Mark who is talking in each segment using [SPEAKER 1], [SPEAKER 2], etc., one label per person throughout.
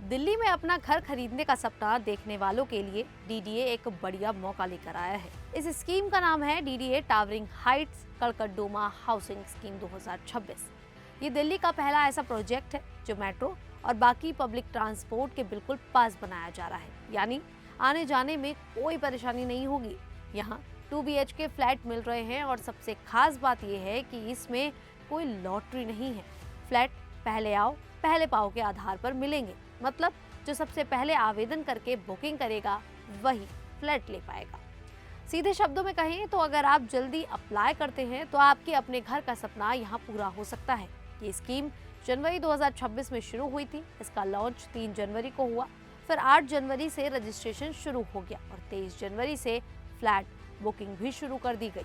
[SPEAKER 1] दिल्ली में अपना घर खरीदने का सपना देखने वालों के लिए डीडीए एक बढ़िया मौका लेकर आया है। इस स्कीम का नाम है DDA towering heights Karkardooma housing scheme 2026। ये दिल्ली का पहला ऐसा प्रोजेक्ट है जो मेट्रो और बाकी पब्लिक ट्रांसपोर्ट के बिल्कुल पास बनाया जा रहा है, यानी आने जाने में कोई परेशानी नहीं होगी। यहाँ 2 BHK फ्लैट मिल रहे हैं और सबसे खास बात यह है कि इसमें कोई लॉटरी नहीं है। फ्लैट पहले आओ पहले पाओ के आधार पर मिलेंगे, मतलब जो सबसे पहले आवेदन करके बुकिंग करेगा वही फ्लैट ले पाएगा। सीधे शब्दों में कहें तो अगर आप जल्दी अप्लाई करते हैं तो आपके अपने घर का सपना यहाँ पूरा हो सकता है। ये स्कीम जनवरी 2026 में शुरू हुई थी। इसका लॉन्च 3 जनवरी को हुआ, फिर 8 जनवरी से रजिस्ट्रेशन शुरू हो गया और 23 जनवरी से फ्लैट बुकिंग भी शुरू कर दी गई।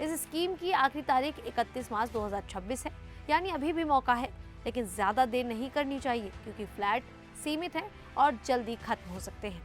[SPEAKER 1] इस स्कीम की आखिरी तारीख 31 मार्च 2026 है, यानी अभी भी मौका है, लेकिन ज्यादा देर नहीं करनी चाहिए क्योंकि फ्लैट सीमित है और जल्दी खत्म हो सकते हैं।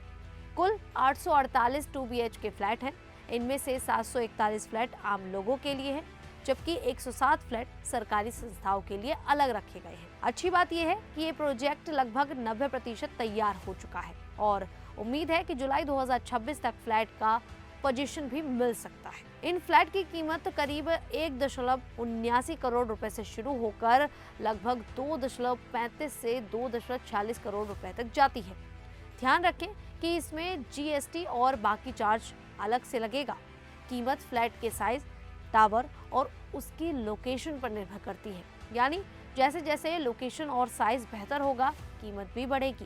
[SPEAKER 1] कुल 848 2 BHK फ्लैट हैं। इनमें से 741 फ्लैट आम लोगों के लिए हैं, जबकि 107 फ्लैट सरकारी संस्थाओं के लिए अलग रखे गए हैं। अच्छी बात यह है कि ये प्रोजेक्ट लगभग 90% तैयार हो चुका है और उम्मीद है कि जुलाई 2026 तक फ्लैट का पोजीशन भी मिल सकता है। इन फ्लैट की कीमत करीब 1.79 करोड़ रुपए से शुरू होकर लगभग 2.35 से 2.46 करोड़ रुपए तक जाती है। ध्यान रखें कि इसमें GST और बाकी चार्ज अलग से लगेगा। कीमत फ्लैट के साइज, टावर और उसकी लोकेशन पर निर्भर करती है, यानी जैसे जैसे लोकेशन और साइज बेहतर होगा कीमत भी बढ़ेगी।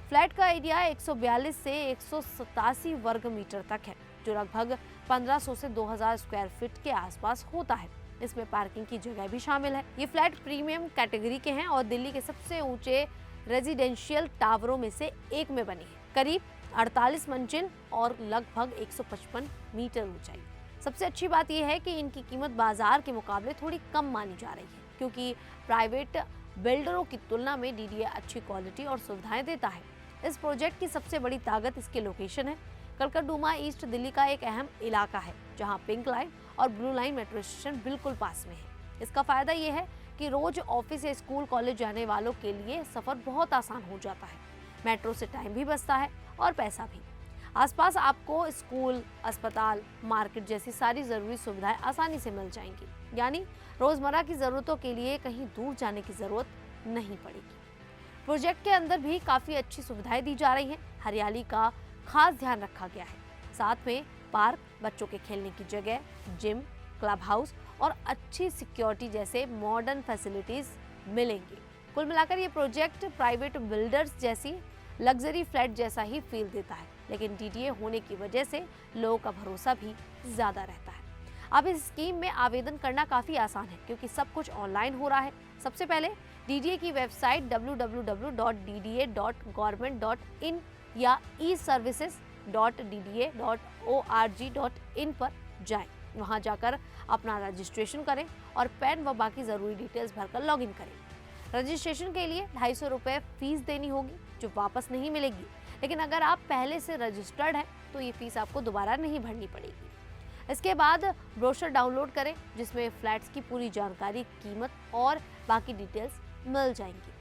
[SPEAKER 1] फ्लैट का एरिया 142 से 187 वर्ग मीटर तक है, जो लगभग 1500 से 2000 स्क्वायर फीट के आसपास होता है। इसमें पार्किंग की जगह भी शामिल है। ये फ्लैट प्रीमियम कैटेगरी के हैं और दिल्ली के सबसे ऊंचे रेजिडेंशियल टावरों में से एक में बनी है। करीब 48 मंजिल और लगभग 155 मीटर ऊंचाई। सबसे अच्छी बात यह है कि इनकी कीमत बाजार के मुकाबले थोड़ी कम मानी जा रही है, क्योंकि प्राइवेट बिल्डरों की तुलना में डीडीए अच्छी क्वालिटी और सुविधाएं देता है। इस प्रोजेक्ट की सबसे बड़ी ताकत इसकी लोकेशन है। कड़कड़डुमा ईस्ट दिल्ली का एक अहम इलाका है, जहां पिंक लाइन और ब्लू लाइन मेट्रो स्टेशन बिल्कुल पास में है। इसका फायदा ये है कि रोज ऑफिस या स्कूल कॉलेज जाने वालों के लिए सफर बहुत आसान हो जाता है। मेट्रो से टाइम भी बचता है और पैसा भी। आसपास आपको स्कूल, अस्पताल, मार्केट जैसी सारी जरूरी सुविधाएं आसानी से मिल जाएंगी, यानी रोजमर्रा की जरूरतों के लिए कहीं दूर जाने की जरूरत नहीं पड़ेगी। प्रोजेक्ट के अंदर भी काफी अच्छी सुविधाएं दी जा रही हैं। हरियाली का खास ध्यान रखा गया है। साथ में पार्क, बच्चों के खेलने की जगह, जिम, क्लब हाउस और अच्छी सिक्योरिटी जैसे मॉडर्न फैसिलिटीज मिलेंगी। कुल मिलाकर ये प्रोजेक्ट प्राइवेट बिल्डर्स जैसी लग्जरी फ्लैट जैसा ही फील देता है, लेकिन डीडीए होने की वजह से लोगों का भरोसा भी ज्यादा रहता है। अब इस स्कीम में आवेदन करना काफी आसान है क्योंकि सब कुछ ऑनलाइन हो रहा है। सबसे पहले डीडीए की वेबसाइट www.dda.government.in या eservices.dda.org.in पर जाएं। वहां जाकर अपना रजिस्ट्रेशन करें और पैन व बाकी जरूरी डिटेल्स भरकर लॉगिन करें। रजिस्ट्रेशन के लिए 250 रुपये फीस देनी होगी, जो वापस नहीं मिलेगी, लेकिन अगर आप पहले से रजिस्टर्ड हैं तो ये फीस आपको दोबारा नहीं भरनी पड़ेगी। इसके बाद ब्रोशर डाउनलोड करें, जिसमें फ्लैट्स की पूरी जानकारी, कीमत और बाकी डिटेल्स मिल जाएंगी।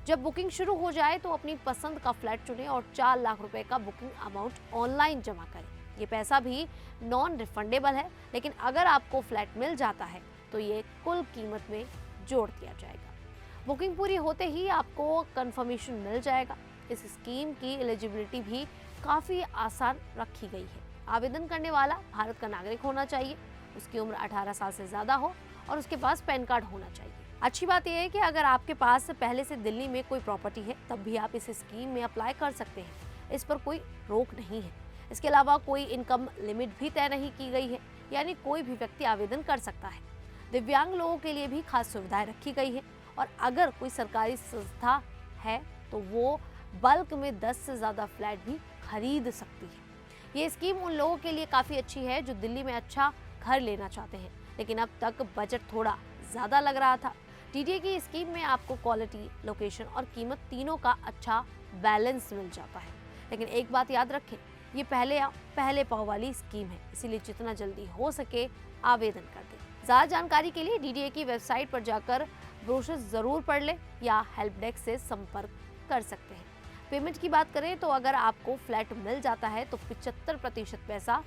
[SPEAKER 1] जब बुकिंग शुरू हो जाए तो अपनी पसंद का फ्लैट चुनें और 4 लाख रुपए का बुकिंग अमाउंट ऑनलाइन जमा करें। ये पैसा भी नॉन रिफंडेबल है, लेकिन अगर आपको फ्लैट मिल जाता है तो ये कुल कीमत में जोड़ दिया जाएगा। बुकिंग पूरी होते ही आपको कंफर्मेशन मिल जाएगा। इस स्कीम की एलिजिबिलिटी भी काफ़ी आसान रखी गई है। आवेदन करने वाला भारत का नागरिक होना चाहिए, उसकी उम्र 18 साल से ज़्यादा हो और उसके पास पैन कार्ड होना चाहिए। अच्छी बात यह है कि अगर आपके पास पहले से दिल्ली में कोई प्रॉपर्टी है तब भी आप इस स्कीम में अप्लाई कर सकते हैं। इस पर कोई रोक नहीं है। इसके अलावा कोई इनकम लिमिट भी तय नहीं की गई है, यानी कोई भी व्यक्ति आवेदन कर सकता है। दिव्यांग लोगों के लिए भी खास सुविधाएं रखी गई है और अगर कोई सरकारी संस्था है तो वो बल्क में 10 से ज़्यादा फ्लैट भी खरीद सकती है। ये स्कीम उन लोगों के लिए काफ़ी अच्छी है जो दिल्ली में अच्छा घर लेना चाहते हैं, लेकिन अब तक बजट थोड़ा ज़्यादा लग रहा था। डीडीए की स्कीम में आपको क्वालिटी, लोकेशन और कीमत तीनों का अच्छा बैलेंस मिल जाता है। लेकिन एक बात याद रखें, ये पहले पाव वाली स्कीम है, इसीलिए जितना जल्दी हो सके आवेदन कर दें। ज़्यादा जानकारी के लिए डीडीए की वेबसाइट पर जाकर ब्रोशर ज़रूर पढ़ लें या हेल्प डेस्क से संपर्क कर सकते हैं। पेमेंट की बात करें तो अगर आपको फ्लैट मिल जाता है तो 75% पैसा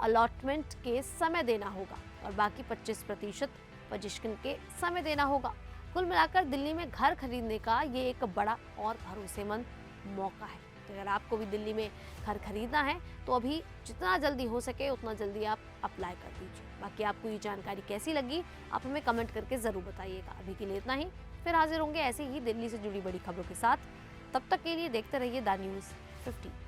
[SPEAKER 1] अलॉटमेंट के समय देना होगा और बाकी 25% पोजीशन के समय देना होगा। कुल मिलाकर दिल्ली में घर खरीदने का ये एक बड़ा और भरोसेमंद मौका है। तो अगर आपको भी दिल्ली में घर खरीदना है तो अभी जितना जल्दी हो सके उतना जल्दी आप अप्लाई कर दीजिए। बाकी आपको ये जानकारी कैसी लगी आप हमें कमेंट करके ज़रूर बताइएगा। अभी के लिए इतना ही, फिर हाजिर होंगे ऐसे ही दिल्ली से जुड़ी बड़ी खबरों के साथ। तब तक के लिए देखते रहिए द न्यूज़ 15।